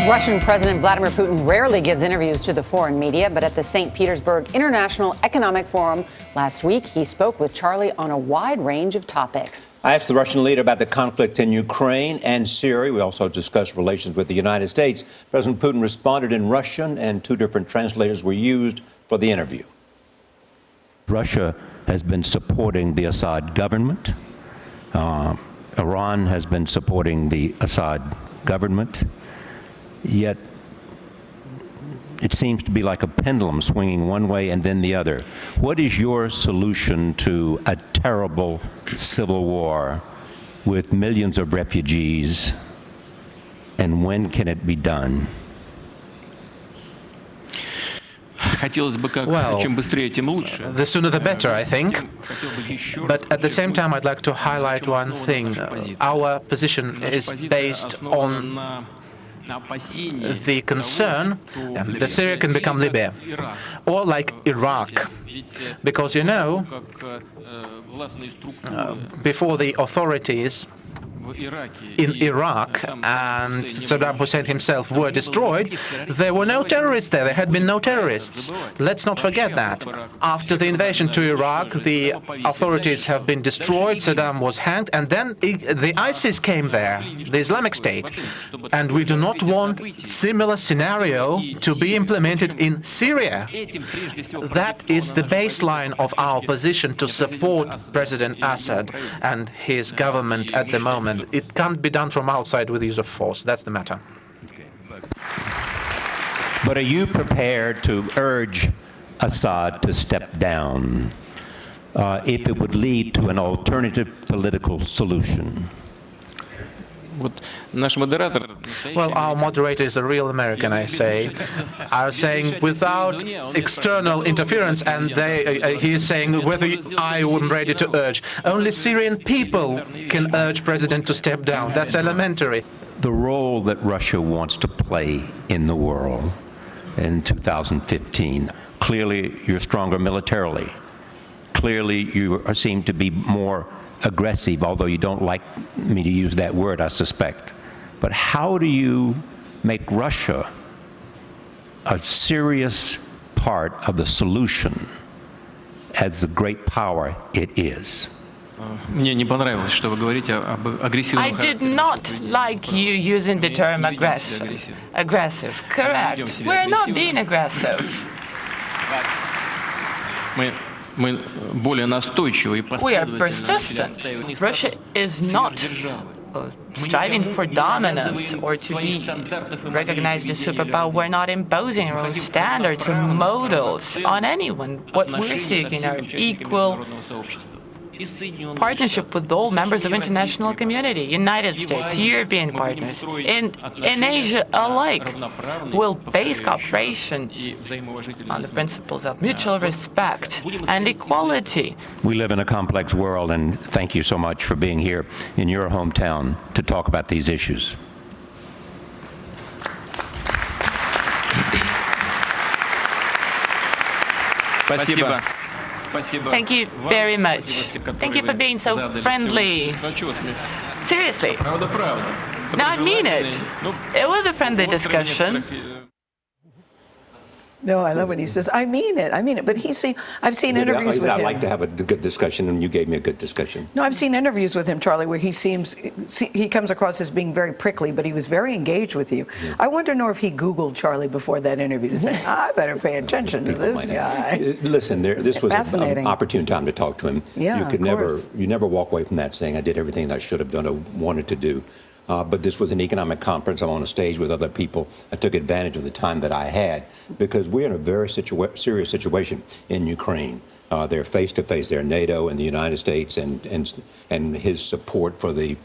Russian President Vladimir Putin rarely gives interviews to the foreign media, but at the St. Petersburg International Economic Forum last week, he spoke with Charlie on a wide range of topics. I asked the Russian leader about the conflict in Ukraine and Syria. We also discussed relations with the United States. President Putin responded in Russian, and two different translators were used for the interview. Russia has been supporting the Assad government. Iran has been supporting the Assad government. Yet it seems to be like a pendulum swinging one way and then the other. What is your solution to a terrible civil war with millions of refugees, and when can it be done? Well, the sooner the better, I think. But at the same time, I'd like to highlight one thing. Our position is based on the concern that Syria can become Libya, or like Iraq, because, you know, before the authorities in Iraq and Saddam Hussein himself were destroyed, there were no terrorists there. There had been no terrorists. Let's not forget that. After the invasion to Iraq, the authorities have been destroyed, Saddam was hanged, and then the ISIS came there, the Islamic State. And we do not want similar scenario to be implemented in Syria. That is the baseline of our position to support President Assad and his government at the moment. It can't be done from outside with the use of force. That's the matter. But are you prepared to urge Assad to step down if it would lead to an alternative political solution? Well, our moderator is a real American, I say. I was saying without external interference, and he is saying whether I am ready to urge. Only Syrian people can urge President to step down. That's elementary. The role that Russia wants to play in the world in 2015, clearly you're stronger militarily. Clearly you seem to be more aggressive, although you don't like me to use that word, I suspect. But how do you make Russia a serious part of the solution as the great power it is? I did not like you using the term aggressive. Aggressive, correct. We're not being aggressive. We are persistent. Russia is not striving for dominance or to be recognized as superpower. We're not imposing our own standards or models on anyone. What we're seeking are equal partnership with all members of international community, United States, European partners, in Asia alike. We'll base cooperation on the principles of mutual respect and equality. We live in a complex world, and thank you so much for being here in your hometown to talk about these issues. Спасибо. Thank you very much. Thank you for being so friendly. Seriously. No, I mean it. It was a friendly discussion. No, I love when he says, I mean it. But I've seen interviews with him. I like to have a good discussion, and you gave me a good discussion. No, I've seen interviews with him, Charlie, where he comes across as being very prickly, but he was very engaged with you. Yeah. I wonder if he Googled Charlie before that interview to say, I better pay attention to this guy. Listen, this was an opportune time to talk to him. Yeah, you never walk away from that saying, I did everything that I should have done or wanted to do. But this was an economic conference. I'm on a stage with other people. I took advantage of the time that I had because we're in a very serious situation in Ukraine. They're face-to-face. They're NATO and the United States and his support for the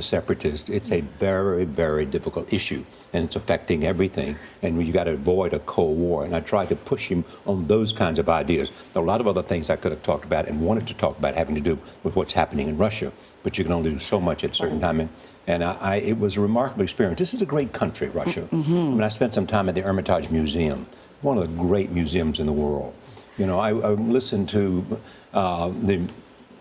separatists. It's a very, very difficult issue, and it's affecting everything. And you got to avoid a Cold War. And I tried to push him on those kinds of ideas. There are a lot of other things I could have talked about and wanted to talk about having to do with what's happening in Russia. But you can only do so much at a certain time. And it was a remarkable experience. This is a great country, Russia. Mm-hmm. I mean, I spent some time at the Hermitage Museum, one of the great museums in the world. You know, I listened to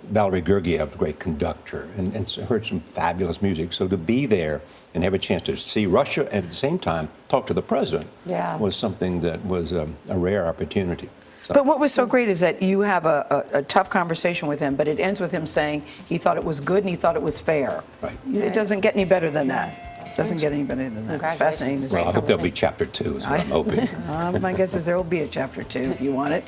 Valery Gergiev, great conductor, and heard some fabulous music. So to be there and have a chance to see Russia and at the same time talk to the president was something that was a rare opportunity. So. But what was so great is that you have a tough conversation with him, but it ends with him saying he thought it was good and he thought it was fair. Right. It doesn't get any better than that. It doesn't get any better than that. It's fascinating to see. Well, I hope there'll be chapter 2 is what I'm hoping. My guess is there will be a chapter 2 if you want it.